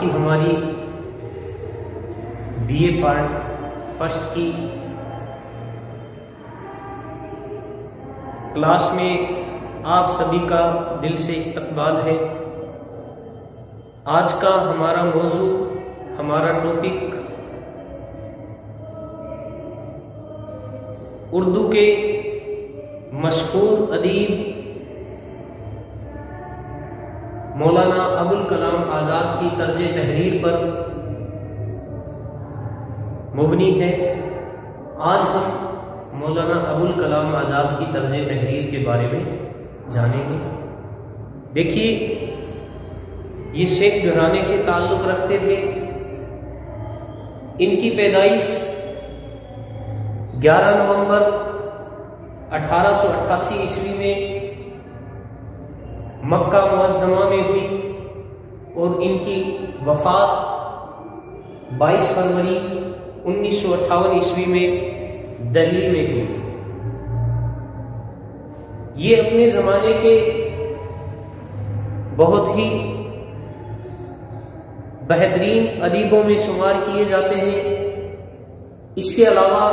کی ہماری BA part first کی کلاس میں آپ سبھی کا دل سے استقبال ہے۔ آج کا ہمارا موضوع، ہمارا ٹاپک اردو کے مشہور ادیب مولانا ابوالکلام آزاد کی طرز تحریر پر مبنی ہے۔ آج ہم مولانا ابوالکلام آزاد کی طرز تحریر کے بارے میں جانیں گے۔ دیکھیے، یہ شیخ گھرانے سے تعلق رکھتے تھے۔ ان کی پیدائش 11 نومبر 1888 عیسوی میں مکہ معظمہ میں ہوئی اور ان کی وفات 22 فروری 1958 عیسوی میں دہلی میں ہوئی۔ یہ اپنے زمانے کے بہت ہی بہترین ادیبوں میں شمار کیے جاتے ہیں۔ اس کے علاوہ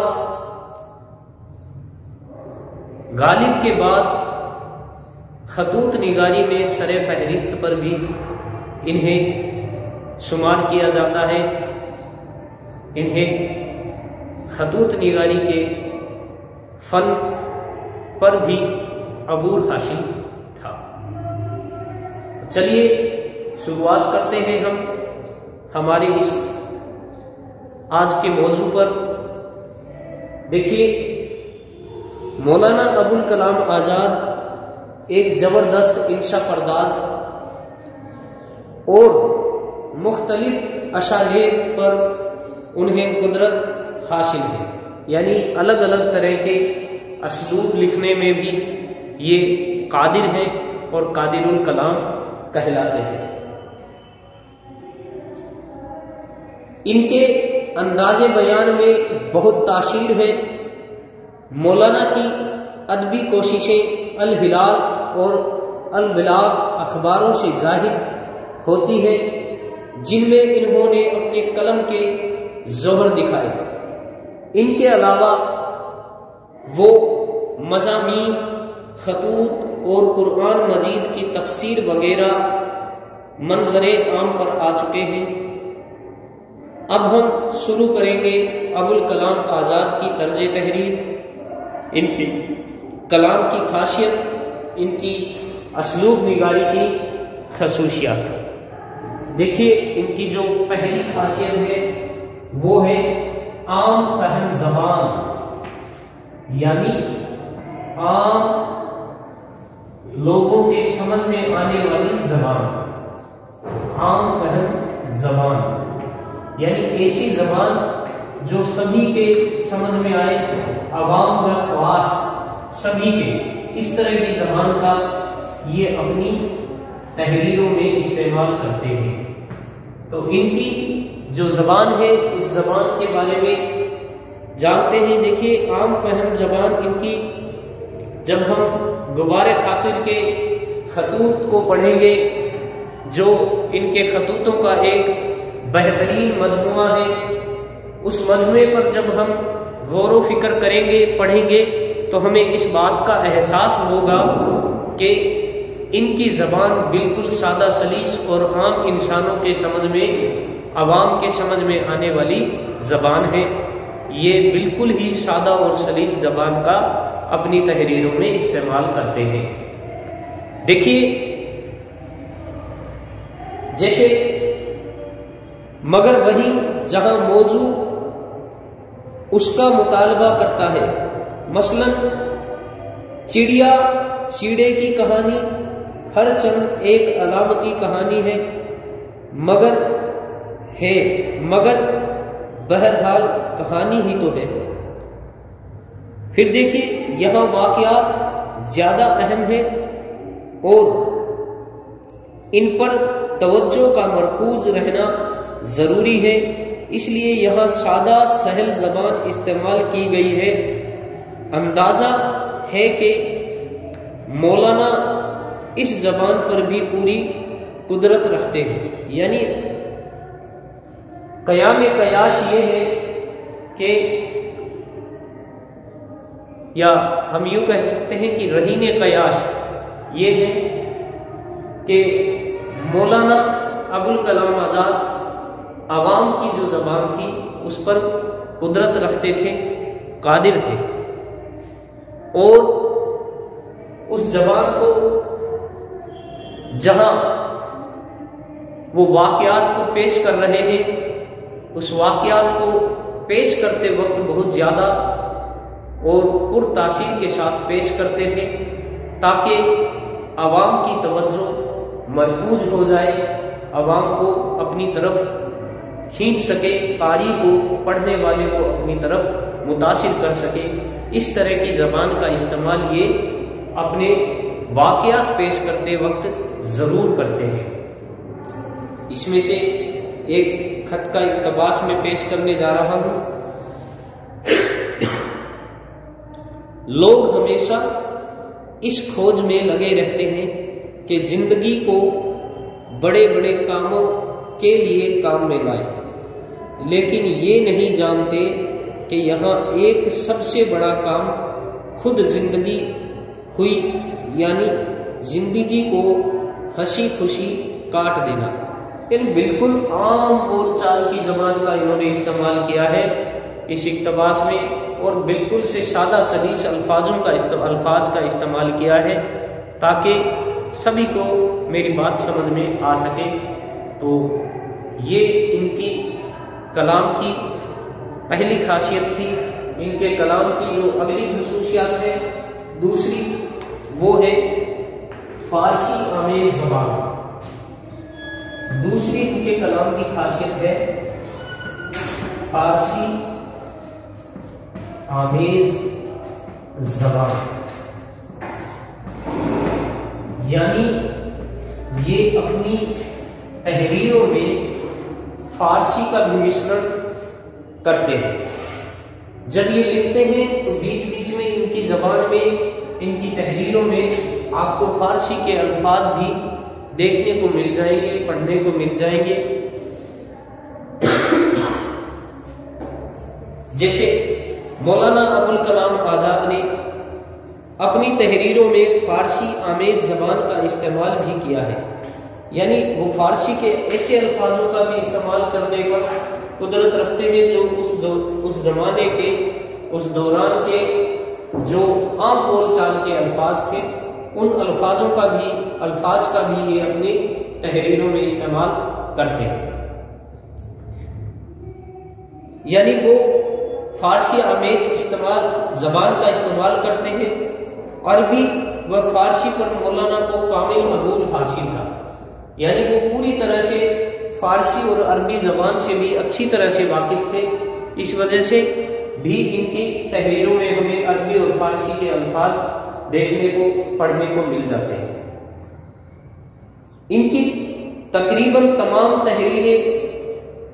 غالب کے بعد خطوط نگاری میں سر فہرست پر بھی انہیں شمار کیا جاتا ہے۔ انہیں خطوط نگاری کے فن پر بھی عبور حاصل تھا۔ چلیے شروعات کرتے ہیں ہم ہمارے اس آج کے موضوع پر۔ دیکھیے، مولانا ابوالکلام آزاد ایک زبردست انشا پرداز اور مختلف اشالیب پر انہیں قدرت حاصل ہے، یعنی الگ الگ طرح کے اسلوب لکھنے میں بھی یہ قادر ہیں اور قادر الکلام کہلاتے ہیں۔ ان کے انداز بیان میں بہت تاثیر ہے۔ مولانا کی ادبی کوششیں الہلال اور البلاغ اخباروں سے ظاہر ہوتی ہیں، جن میں انہوں نے اپنے قلم کے ظہر دکھائے۔ ان کے علاوہ وہ مضامین، خطوط اور قرآن مجید کی تفسیر وغیرہ منظر عام پر آ چکے ہیں۔ اب ہم شروع کریں گے ابوالکلام آزاد کی طرز تحریر، ان کی کلام کی خاصیت، ان کی اسلوب نگاری کی خصوصیات۔ دیکھیے، ان کی جو پہلی خاصیت ہے وہ ہے عام فہم زبان، یعنی عام لوگوں کے سمجھ میں آنے والی زبان۔ عام فہم زبان یعنی ایسی زبان جو سبھی کے سمجھ میں آئے، عوام و خواص سبھی کے، اس طرح کی زبان کا یہ اپنی تحریروں میں استعمال کرتے ہیں۔ تو ان کی جو زبان ہے، اس زبان کے بارے میں جانتے ہیں۔ دیکھیے، عام فہم زبان ان کی، جب ہم غبار خاطر کے خطوط کو پڑھیں گے، جو ان کے خطوطوں کا ایک بہترین مجموعہ ہے، اس مجموعے پر جب ہم غور و فکر کریں گے، پڑھیں گے، تو ہمیں اس بات کا احساس ہوگا کہ ان کی زبان بالکل سادہ سلیس اور عام انسانوں کے سمجھ میں، عوام کے سمجھ میں آنے والی زبان ہے۔ یہ بالکل ہی سادہ اور سلیس زبان کا اپنی تحریروں میں استعمال کرتے ہیں۔ دیکھیے، جیسے مگر وہی جہاں موضوع اس کا مطالبہ کرتا ہے، مثلا چڑیا چیڑے کی کہانی ہر چند ایک علامتی کہانی ہے، مگر بہرحال کہانی ہی تو ہے۔ پھر دیکھیے، یہاں واقعات زیادہ اہم ہیں اور ان پر توجہ کا مرکوز رہنا ضروری ہے، اس لیے یہاں سادہ سہل زبان استعمال کی گئی ہے۔ اندازہ ہے کہ مولانا اس زبان پر بھی پوری قدرت رکھتے ہیں، یعنی قیام قیاش یہ ہے کہ، یا ہم یوں کہہ سکتے ہیں کہ رہین قیاش یہ ہے کہ مولانا ابوالکلام آزاد عوام کی جو زبان تھی اس پر قدرت رکھتے تھے، قادر تھے، اور اس زبان کو جہاں وہ واقعات کو پیش کر رہے ہیں اس واقعات کو پیش کرتے وقت بہت زیادہ اور پر تاثیر کے ساتھ پیش کرتے تھے تاکہ عوام کی توجہ مرکوز ہو جائے، عوام کو اپنی طرف کھینچ سکے، قاری کو، پڑھنے والے کو اپنی طرف متاثر کر سکے۔ اس طرح کی زبان کا استعمال یہ اپنے واقعات پیش کرتے وقت ضرور کرتے ہیں۔ اس میں سے ایک خط کا اقتباس میں پیش کرنے جا رہا ہوں۔ لوگ ہمیشہ اس کھوج میں لگے رہتے ہیں کہ زندگی کو بڑے بڑے کاموں کے لیے کام میں لائیں، لیکن یہ نہیں جانتے کہ یہاں ایک سب سے بڑا کام خود زندگی ہوئی، یعنی زندگی کو ہنسی خوشی کاٹ دینا۔ یعنی بالکل عام بول چال کی زبان کا انہوں نے استعمال کیا ہے اس اقتباس میں، اور بالکل سے سادہ سلیس الفاظ کا استعمال کیا ہے تاکہ سبھی کو میری بات سمجھ میں آ سکے۔ تو یہ ان کی کلام کی پہلی خاصیت تھی۔ ان کے کلام کی جو اگلی خصوصیات ہے، دوسری وہ ہے فارسی آمیز زبان۔ دوسری ان کے کلام کی خاصیت ہے فارسی آمیز زبان، یعنی یہ اپنی تحریروں میں فارسی کا بھی مشرن کرتے ہیں۔ جب یہ لکھتے ہیں تو بیچ بیچ میں ان کی زبان میں، ان کی تحریروں میں آپ کو فارسی کے الفاظ بھی دیکھنے کو مل جائیں گے، پڑھنے کو مل جائیں گے۔ جیسے مولانا ابوالکلام آزاد نے اپنی تحریروں میں فارسی آمیز زبان کا استعمال بھی کیا ہے، یعنی وہ فارسی کے ایسے الفاظوں کا بھی استعمال کرنے پر قدرت رکھتے ہیں جو اس زمانے کے، اس دوران کے جو عام بول چال کے الفاظ تھے، ان الفاظ کا بھی یہ اپنی تحریروں میں استعمال کرتے ہیں۔ یعنی وہ فارسی آمیز زبان کا استعمال کرتے ہیں۔ عربی و فارسی پر مولانا کو کامل عبور حاصل تھا، یعنی وہ پوری طرح سے فارسی اور عربی زبان سے بھی اچھی طرح سے واقف تھے۔ اس وجہ سے بھی ان کی تحریروں میں ہمیں عربی اور فارسی کے الفاظ دیکھنے کو، پڑھنے کو مل جاتے ہیں۔ ان کی تقریباً تمام تحریریں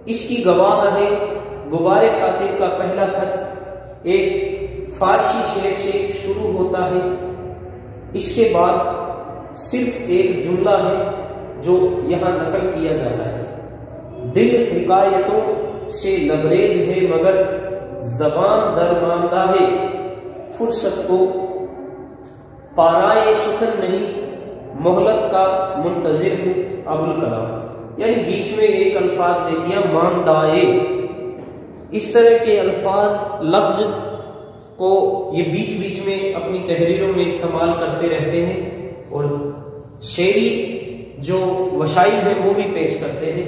اس کی گواہ ہیں۔ غبار خاطر کا پہلا خط ایک فارسی شعر سے شروع ہوتا ہے، اس کے بعد صرف ایک جملہ ہے جو یہاں نقل کیا جاتا ہے: دل حکایتوں سے لبریز ہے مگر زبان درماندہ ہے، فرصت کو پارائے سخن نہیں، مہلت کا منتظر ہوں ابوالکلام۔ یعنی بیچ میں ایک الفاظ دے دیا ماندائے۔ اس طرح کے الفاظ، لفظ کو یہ بیچ بیچ میں اپنی تحریروں میں استعمال کرتے رہتے ہیں، اور شعری جو وسائل ہیں وہ بھی پیش کرتے ہیں۔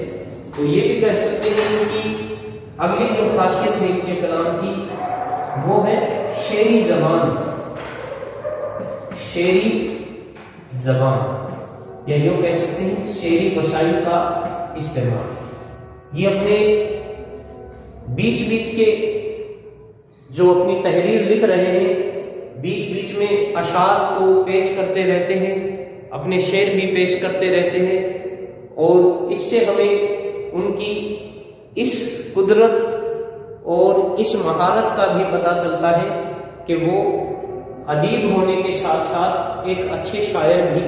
تو یہ بھی کہہ سکتے ہیں کہ اگلی جو خاصیت ہے ان کے کلام کی وہ ہے شعری زبان، شعری زبان، یا یوں کہہ سکتے ہیں شعری وسائل کا استعمال۔ یہ اپنے بیچ بیچ کے جو اپنی تحریر لکھ رہے ہیں، بیچ بیچ میں اشعار کو پیش کرتے رہتے ہیں، اپنے شعر بھی پیش کرتے رہتے ہیں، اور اس سے ہمیں ان کی اس قدرت اور اس مہارت کا بھی پتہ چلتا ہے کہ وہ ادیب ہونے کے ساتھ ساتھ ایک اچھے شاعر بھی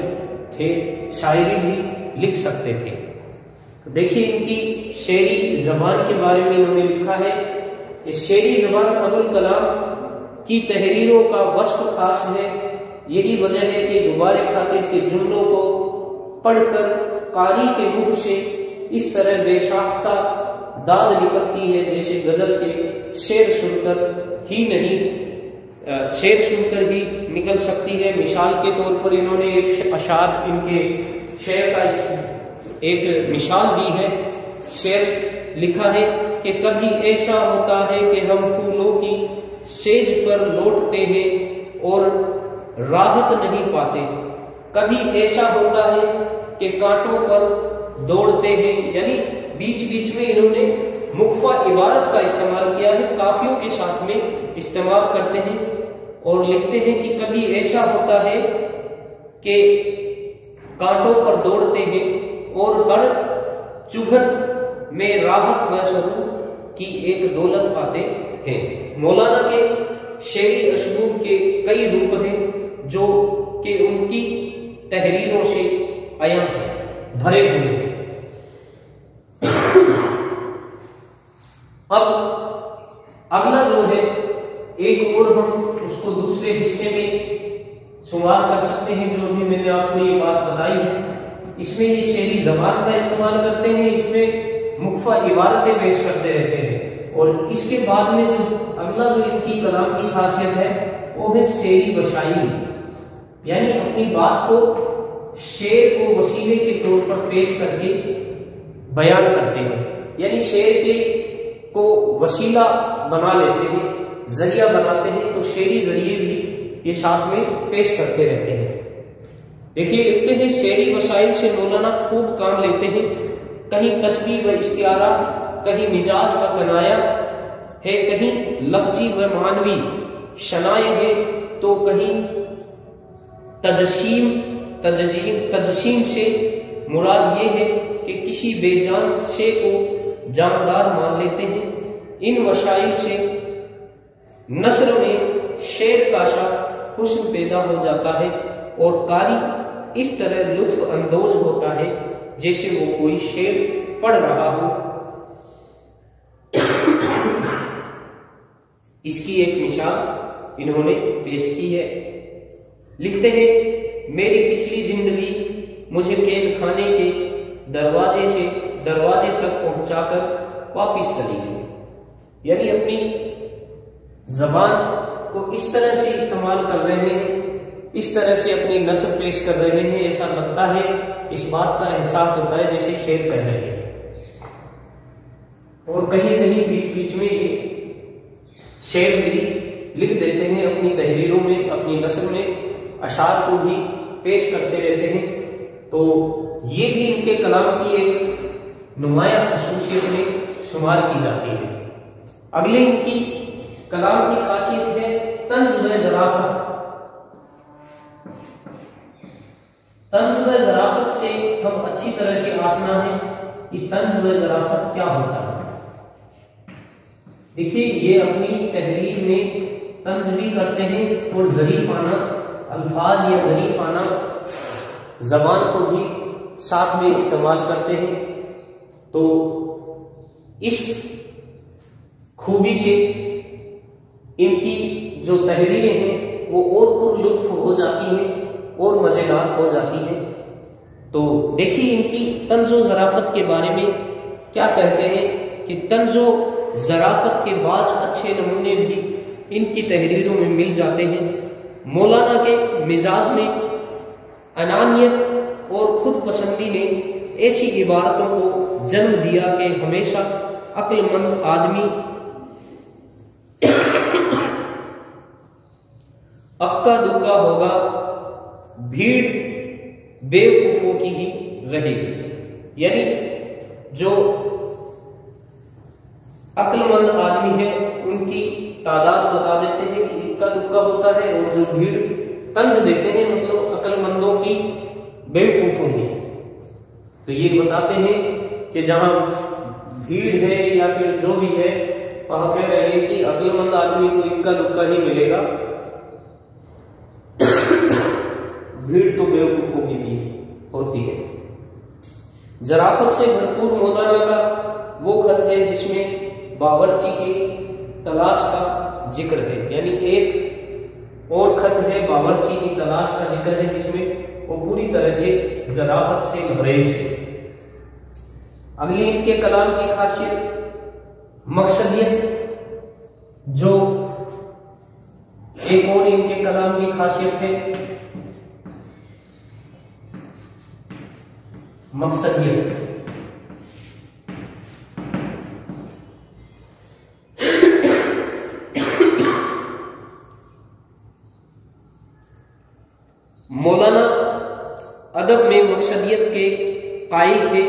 تھے، شاعری بھی لکھ سکتے تھے۔ دیکھیے ان کی شعری زبان کے بارے میں انہوں نے لکھا ہے کہ شعری زبان ابوالکلام کی تحریروں کا وصف خاص ہے، یہی وجہ ہے کہ دوبارہ خاطر کے جملوں کو پڑھ کر قاری کے منہ سے اس طرح بے ساختہ داد نکلتی ہے جیسے غزل کے شعر سن کر ہی نکل سکتی ہے۔ مثال کے طور پر انہوں نے ایک اشعار ان کے شعر کا ایک مثال دی ہے۔ شعر لکھا ہے کہ کبھی ایسا ہوتا ہے کہ ہم پھولوں کی سیج پر لوٹتے ہیں اور راحت نہیں پاتے، کبھی ایسا ہوتا ہے کہ کانٹوں پر دوڑتے ہیں، یعنی بیچ بیچ میں انہوں نے مخفی عبارت کا استعمال کیا ہے، قافیوں کے ساتھ میں استعمال کرتے ہیں اور لکھتے ہیں کہ کبھی ایسا ہوتا ہے کہ کانٹوں پر دوڑتے ہیں اور ہر چبھن میں راحت و سرور کی ایک دولت پاتے ہیں۔ مولانا کے شعری اسلوب کے کئی روپ ہیں جو کہ ان کی تحریروں سے عیاں بھرے ہوئے ہیں۔ اب اگلا جو ہے ایک اور ہم اس کو دوسرے حصے میں شمار کر سکتے ہیں، جو ابھی میں نے آپ کو یہ بات بتائی ہے۔ اس میں یہ شعری زبان کا استعمال کرتے ہیں، اس میں مخفی عبارتیں پیش کرتے رہتے ہیں، اور اس کے بعد میں جو اگلا جو ان کی کلام کی خاصیت ہے وہ ہے شعری وسائل، یعنی اپنی بات کو شعر کو وسیلے کے طور پر پیش کر کے بیان کرتے ہیں، یعنی شعر کے کو وسیلہ بنا لیتے ہیں، ذریعہ بناتے ہیں، تو شعری ذریعے بھی یہ ساتھ میں پیش کرتے رہتے ہیں۔ دیکھیے لکھتے ہیں شعری وسائل سے مولانا خوب کام لیتے ہیں، کہیں تشبیہ و استعارہ، کہیں مجاز و کنایا ہے، کہیں لفظی و معنوی شنائع ہے، تو کہیں تجسیم سے مراد یہ ہے کہ کسی بے جان شے کو جاندار مان لیتے ہیں۔ ان وسائل سے نثر میں شعر کا سا حسن پیدا ہو جاتا ہے اور قاری اس طرح لطف اندوز ہوتا ہے جیسے وہ کوئی شعر پڑھ رہا ہو۔ اس کی ایک مثال انہوں نے پیش کی ہے، لکھتے ہیں میری پچھلی زندگی مجھے قید خانے کے دروازے تک پہنچا کر واپس چلی گئی، یعنی اپنی زبان کو اس طرح سے استعمال کر رہے ہیں، اس طرح سے اپنی نثر پیش کر رہے ہیں، ایسا لگتا ہے، اس بات کا احساس ہوتا ہے جیسے شعر کہہ رہے ہیں، اور کہیں کہیں بیچ بیچ میں یہ شعر بھی لکھ دیتے ہیں اپنی تحریروں میں، اپنی نثر میں اشعار کو بھی پیش کرتے رہتے ہیں، تو یہ بھی ان کے کلام کی ایک نمایاں خصوصیت میں شمار کی جاتی ہے۔ اگلے ان کی کلام کی خاصیت ہے طنز و ظرافت۔ طنز و ظرافت سے ہم اچھی طرح سے آشنا ہیں کہ طنز و ظرافت کیا ہوتا ہے۔ دیکھیے یہ اپنی تحریر میں طنز بھی کرتے ہیں اور ظریفانہ الفاظ یا ظریفانہ زبان کو بھی ساتھ میں استعمال کرتے ہیں، تو اس خوبی سے ان کی جو تحریریں ہیں وہ اور پر لطف ہو جاتی ہیں اور مزیدار ہو جاتی ہیں۔ تو دیکھیے ان کی طنز و ظرافت کے بارے میں کیا کہتے ہیں کہ طنز و ظرافت کے بعض اچھے نمونے بھی ان کی تحریروں میں مل جاتے ہیں۔ مولانا کے مزاج میں انانیت اور خود پسندی نے ایسی عبارتوں کو جنم دیا کہ ہمیشہ عقل مند آدمی اکا دکا ہوگا، بھیڑ بے وقوفوں کی ہی رہے گی، یعنی جو عقل مند آدمی ہے ان کی تعداد بتا دیتے ہیں کہ اکا دکا ہوتا ہے، اور جو بھیڑ طنز دیتے ہیں مطلب عقل مندوں کی بے وقوفوں کی، تو یہ بتاتے ہیں کہ جہاں بھیڑ ہے یا پھر جو بھی ہے وہاں کہہ رہے ہیں کہ عقل مند آدمی کو اکا دکا ہی ملے گا، بھیڑ تو بے وقوفوں کی بھی ہوتی ہے۔ ظرافت سے بھرپور مولانا کا وہ خط ہے جس میں باورچی کی تلاش کا ذکر ہے، یعنی ایک اور خط ہے باورچی کی تلاش کا ذکر ہے جس میں وہ پوری طرح سے ظرافت سے لبریز ہے۔ اگلی ان کے کلام کی خاصیت مقصدیت، جو ایک اور ان کے کلام کی خاصیت ہے مقصدیت۔ مولانا ادب میں مقصدیت کے قائل تھے۔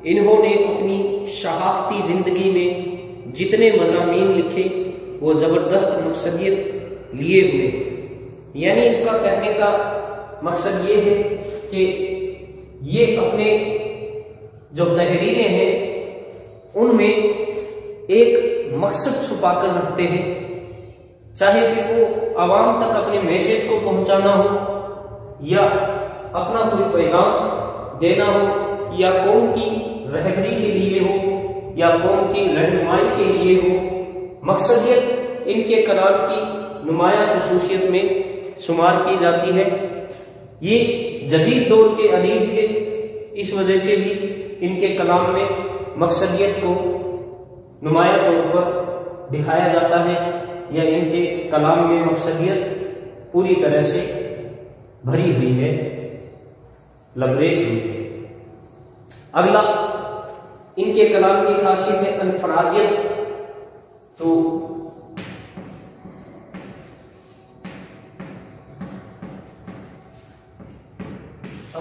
انہوں نے اپنی صحافتی زندگی میں جتنے مضامین لکھے وہ زبردست مقصدیت لیے ہوئے، یعنی ان کا کہنے کا مقصد یہ ہے کہ یہ اپنے جو تحریریں ہیں ان میں ایک مقصد چھپا کر رکھتے ہیں، چاہے پھر وہ عوام تک اپنے میسج کو پہنچانا ہو یا اپنا کوئی پیغام دینا ہو یا قوم کی رہبری کے لیے ہو یا قوم کی رہنمائی کے لیے ہو۔ مقصدیت ان کے کلام کی نمایاں خصوصیت میں شمار کی جاتی ہے۔ یہ جدید دور کے ادیب تھے، اس وجہ سے بھی ان کے کلام میں مقصدیت کو نمایاں طور پر دکھایا جاتا ہے، یا ان کے کلام میں مقصدیت پوری طرح سے بھری ہوئی ہے، لبریز ہوئی ہے۔ اگلا ان کے کلام کی خاصیت ہے انفرادیت۔ تو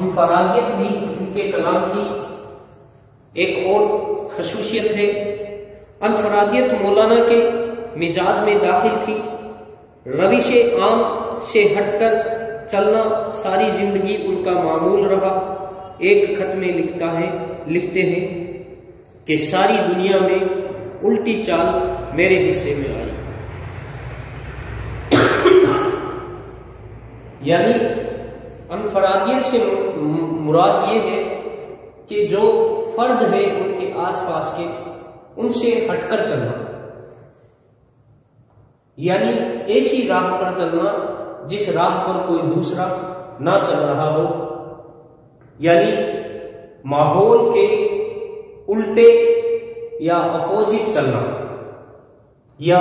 انفرادیت بھی ان کے کلام کی ایک اور خصوصیت ہے۔ انفرادیت مولانا کے مزاج میں داخل تھی۔ روش عام سے ہٹ کر چلنا ساری زندگی ان کا معمول رہا۔ ایک خط میں لکھتے ہیں کہ ساری دنیا میں الٹی چال میرے حصے میں آئی، یعنی انفرادیت سے مراد یہ ہے کہ جو فرد ہے ان کے آس پاس کے، ان سے ہٹ کر چلنا، یعنی ایسی راہ پر چلنا جس راہ پر کوئی دوسرا نہ چل رہا ہو، یعنی ماحول کے الٹے یا اپوزٹ چلنا، یا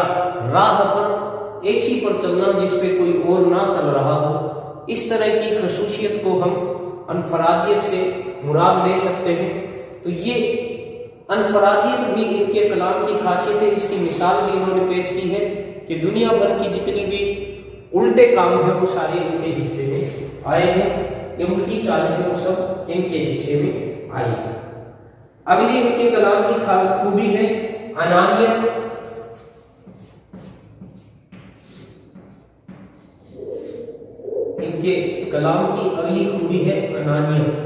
راہ پر ایسی پر چلنا جس پہ کوئی اور نہ چل رہا ہو۔ اس طرح کی خصوصیت کو ہم انفرادیت سے مراد لے سکتے ہیں۔ تو یہ انفرادیت بھی ان کے کلام کی خاصیت ہے، جس کی مثال بھی انہوں نے پیش کی ہے کہ دنیا بھر کی جتنی بھی الٹے کام ہیں وہ سارے ان کے حصے میں آئے ہیں، یہ الٹی چالیں ہیں وہ سب ان کے حصے میں آئی ہیں۔ اگلی ان کے کلام کی خوبی ہے انانیت۔ ان کے کلام کی اگلی خوبی ہے انانیت۔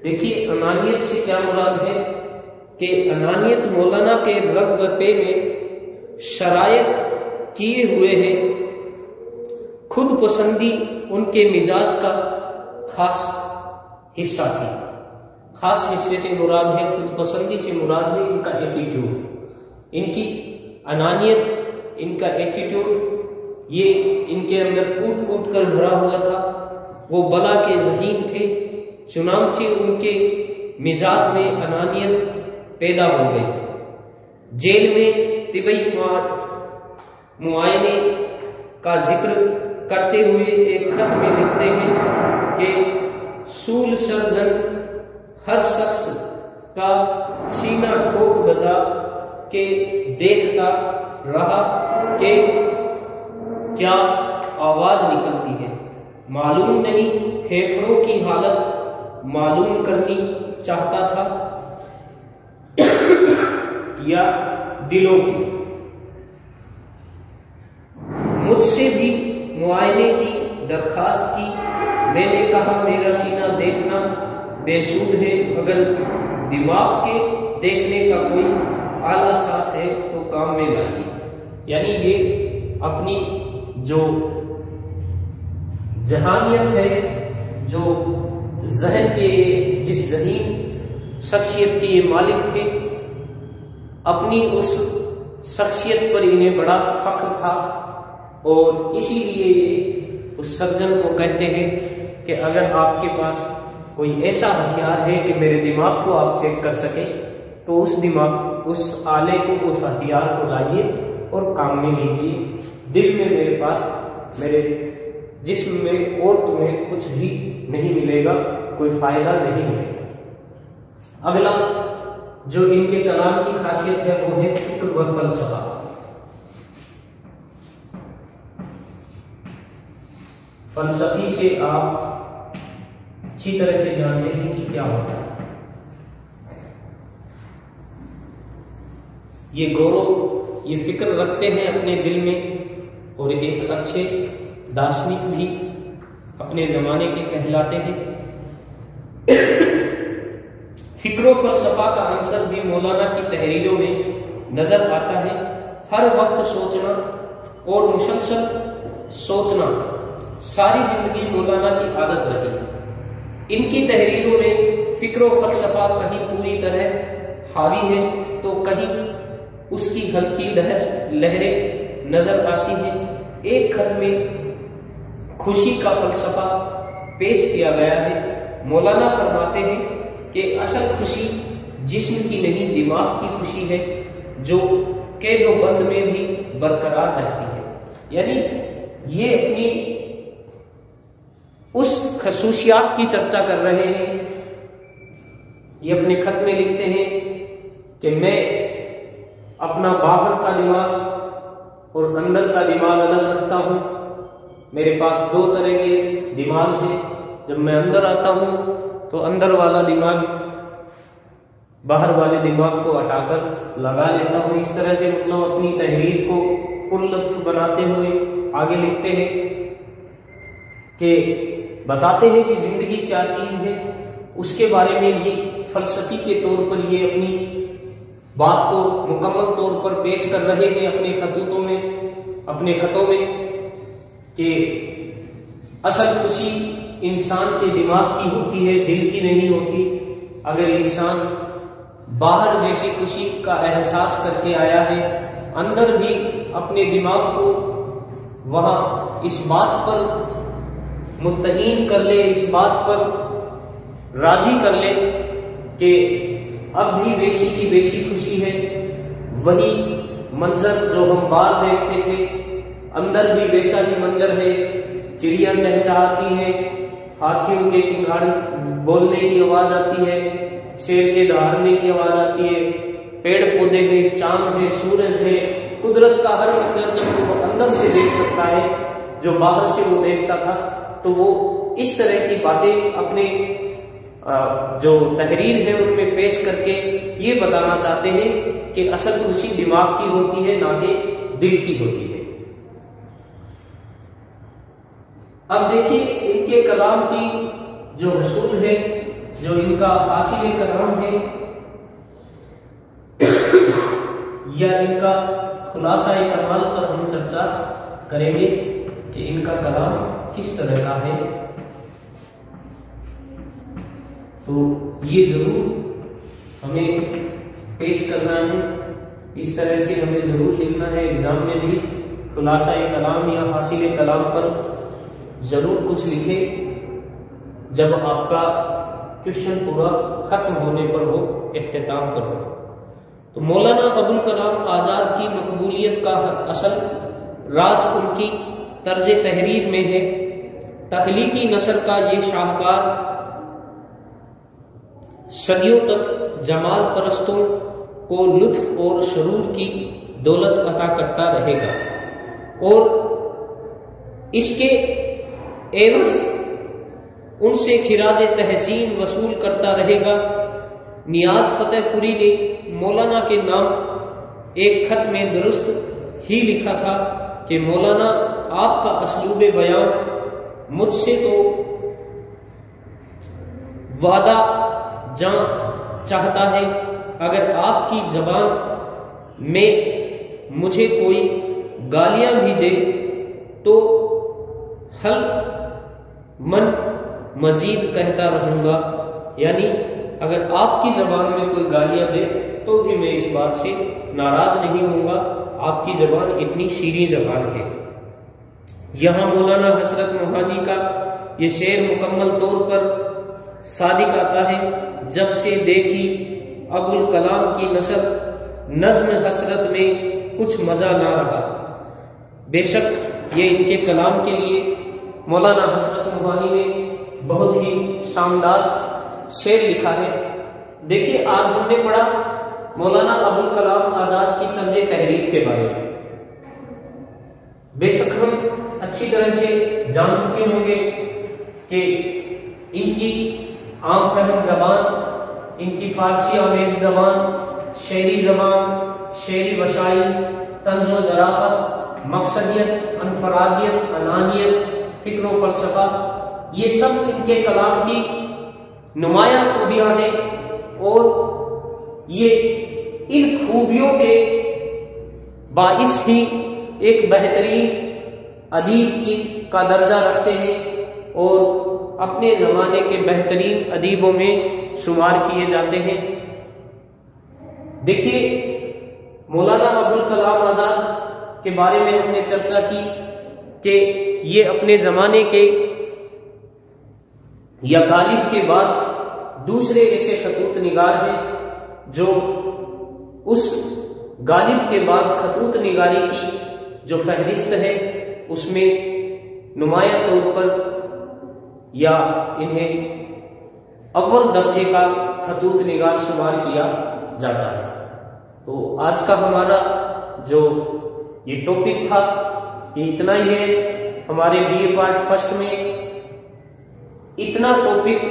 دیکھیے انانیت سے کیا مراد ہے کہ انانیت مولانا کے رگ وپے میں شرائط کیے ہوئے ہیں۔ خود پسندی ان کے مزاج کا خاص حصہ تھی۔ خاص حصے سے مراد ہے، خود پسندی سے مراد ہے ان کا ایٹیٹیوڈ، ان کی انانیت، ان کا ایٹیٹیوڈ، یہ ان کے اندر کوٹ کوٹ کر بھرا ہوا تھا۔ وہ بلا کے ذہین تھے، چنانچہ ان کے مزاج میں انانیت پیدا ہو گئی۔ جیل میں طبی معائنے کا ذکر کرتے ہوئے ایک خط میں لکھتے ہیں کہ سول سرزن ہر شخص کا سینہ ٹھوک بجا کے دیکھتا رہا کہ کیا آواز نکلتی ہے، معلوم نہیں پھیپھڑوں کی حالت معلوم کرنی چاہتا تھا یا دلوں کی۔ مجھ سے بھی معائنے کی درخواست کی، میں نے کہا میرا سینہ دیکھنا بے سود ہے، اگر دماغ کے دیکھنے کا کوئی اعلیٰ ساتھ ہے تو کام میں لائیے۔ یعنی یہ اپنی جو جہانیت ہے، جو ذہن کے جس ذہین شخصیت کے یہ مالک تھے، اپنی اس شخصیت پر انہیں بڑا فخر تھا، اور اسی لیے یہ اس سرجن کو کہتے ہیں کہ اگر آپ کے پاس کوئی ایسا ہتھیار ہے کہ میرے دماغ کو آپ چیک کر سکیں تو اس آلے کو، اس ہتھیار کو لائیے اور کام میں لیجیے۔ دل میں میرے پاس، میرے جسم میں اور تمہیں کچھ بھی نہیں ملے گا، کوئی فائدہ نہیں ملے گا۔ اگلا جو ان کے کلام کی خاصیت ہے وہ ہے فکر و فلسفہ۔ فلسفی سے آپ اچھی طرح سے جانتے ہیں کہ کیا ہوتا ہے۔ یہ گورو یہ فکر رکھتے ہیں اپنے دل میں، اور ایک اچھے دارشنک بھی اپنے زمانے کے کہلاتے ہیں۔ فکر و فلسفہ کا عنصر بھی مولانا کی تحریروں میں نظر آتا ہے۔ ہر وقت سوچنا اور مسلسل سوچنا ساری زندگی مولانا کی عادت رہی۔ ان کی تحریروں میں فکر و فلسفہ کہیں پوری طرح حاوی ہے تو کہیں اس کی ہلکی لہریں نظر آتی ہیں۔ ایک خط میں خوشی کا فلسفہ پیش کیا گیا ہے۔ مولانا فرماتے ہیں کہ اصل خوشی جسم کی نہیں، دماغ کی خوشی ہے جو قید و بند میں بھی برقرار رہتی ہے۔ یعنی یہ اپنی اس خصوصیات کی چرچا کر رہے ہیں۔ یہ اپنے خط میں لکھتے ہیں کہ میں اپنا باہر کا دماغ اور اندر کا دماغ الگ رکھتا ہوں۔ میرے پاس دو طرح کے دماغ ہیں۔ جب میں اندر آتا ہوں تو اندر والا دماغ باہر والے دماغ کو ہٹا کر لگا لیتا ہوں۔ اس طرح سے مطلب اپنی تحریر کو پر لطف بناتے ہوئے آگے لکھتے ہیں کہ بتاتے ہیں کہ زندگی کیا چیز ہے، اس کے بارے میں بھی فلسفی کے طور پر یہ اپنی بات کو مکمل طور پر پیش کر رہے ہیں اپنے خطوں میں کہ اصل خوشی انسان کے دماغ کی ہوتی ہے، دل کی نہیں ہوتی۔ اگر انسان باہر جیسی خوشی کا احساس کر کے آیا ہے، اندر بھی اپنے دماغ کو وہاں اس بات پر مطمئن کر لے، اس بات پر راضی کر لے کہ اب بھی ویسی کی ویسی خوشی ہے، وہی منظر جو ہم باہر دیکھتے تھے اندر بھی ویسا ہی منظر ہے۔ چڑیاں چہچہاتی ہیں، ہاتھیوں کے چنگاڑ بولنے کی آواز آتی ہے، شیر کے دہاڑنے کی آواز آتی ہے، پیڑ پودے ہیں، چاند ہے، سورج ہے، قدرت کا ہر منظر جب وہ اندر سے دیکھ سکتا ہے جو باہر سے وہ دیکھتا تھا، تو وہ اس طرح کی باتیں اپنے جو تحریر ہے ان میں پیش کر کے یہ بتانا چاہتے ہیں کہ اصل خوشی دماغ کی ہوتی ہے، نہ کہ دل کی ہوتی ہے۔ اب دیکھیے ان کے کلام کی جو حصول ہے، جو ان کا حاصل کلام ہے یا ان کا خلاصہ کمال پر ہم چرچا کریں گے کہ ان کا کلام کس طرح کا ہے۔ تو یہ ضرور ہمیں پیش کرنا ہے، اس طرح سے ہمیں ضرور لکھنا ہے۔ ایگزام میں بھی خلاصہ کلام یا حاصل کلام پر ضرور کچھ لکھیں جب آپ کا کوشچن پورا ختم ہونے پر ہو، اختتام پر ہو۔ تو مولانا ابوالکلام آزاد کی مقبولیت کا اصل راز ان کی طرز تحریر میں ہے۔ تخلیقی نثر کا یہ شاہکار صدیوں تک جمال پرستوں کو لطف اور سرور کی دولت عطا کرتا رہے گا، اور اس کے عوض ان سے خراج تحسین وصول کرتا رہے گا۔ نیاز فتح پوری نے مولانا کے نام ایک خط میں درست ہی لکھا تھا کہ مولانا آپ کا اسلوب بیان مجھ سے تو وعدہ جاں چاہتا ہے، اگر آپ کی زبان میں مجھے کوئی گالیاں بھی دے تو حل من مزید کہتا رہوں گا، یعنی اگر آپ کی زبان میں کوئی گالیاں دے تو بھی میں اس بات سے ناراض نہیں ہوں گا، آپ کی زبان اتنی شیریں زبان ہے۔ یہاں مولانا حسرت موہانی کا یہ شعر مکمل طور پر صادق آتا ہے، جب سے دیکھی ابو الکلام کی نسل، نظم حسرت میں کچھ مزہ نہ رہا۔ بے شک یہ ان کے کلام کے لیے مولانا حسرت موہانی نے بہت ہی شاندار شعر لکھا ہے۔ دیکھیے آج ہم نے پڑھا مولانا ابو الکلام آزاد کی طرز تحریر کے بارے میں۔ بے شک ہم اچھی طرح سے جان چکے ہوں گے کہ ان کی عام فہم زبان، ان کی فارسی آمیز زبان، شعری زبان، شعری وسائل، طنز و ظرافت، مقصدیت، انفرادیت، انانیت، فکر و فلسفہ، یہ سب ان کے کلام کی نمایاں خوبیاں ہیں، اور یہ ان خوبیوں کے باعث ہی ایک بہترین ادیب کا درجہ رکھتے ہیں اور اپنے زمانے کے بہترین ادیبوں میں شمار کیے جاتے ہیں۔ دیکھیے مولانا ابو الکلام آزاد کے بارے میں ہم نے چرچا کی کہ یہ اپنے زمانے کے یا غالب کے بعد دوسرے ایسے خطوط نگار ہیں جو اس غالب کے بعد خطوط نگاری کی جو فہرست ہے اس میں نمایاں طور پر یا انہیں اول درجے کا خطوط نگار شمار کیا جاتا ہے۔ تو آج کا ہمارا جو یہ ٹاپک تھا یہ اتنا ہی ہے۔ ہمارے بی اے پارٹ فرسٹ میں اتنا ٹاپک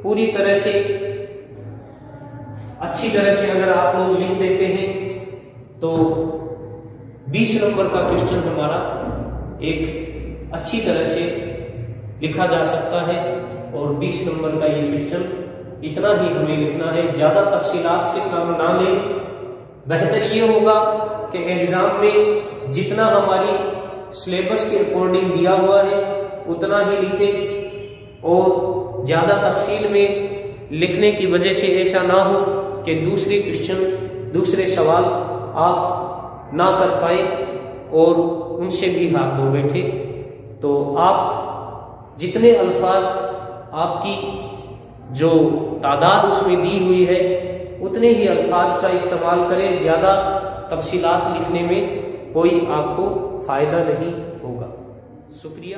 پوری طرح سے اچھی طرح سے اگر آپ لوگ لکھ دیتے ہیں تو 20 نمبر کا کوشچن ہمارا ایک اچھی طرح سے لکھا جا سکتا ہے، اور 20 نمبر کا یہ کوشچن اتنا ہی ہمیں لکھنا ہے، زیادہ تفصیلات سے کام نہ لیں۔ بہتر یہ ہوگا کہ ایگزام میں جتنا ہماری سلیبس کے اکارڈنگ دیا ہوا ہے اتنا ہی لکھیں، اور زیادہ تفصیل میں لکھنے کی وجہ سے ایسا نہ ہو کہ دوسرے کوشچن، دوسرے سوال آپ نہ کر پائیں اور ان سے بھی ہاتھ دھو بیٹھے۔ تو آپ جتنے الفاظ آپ کی جو تعداد اس میں دی ہوئی ہے اتنے ہی الفاظ کا استعمال کریں، زیادہ تفصیلات لکھنے میں کوئی آپ کو فائدہ نہیں ہوگا۔ شکریہ۔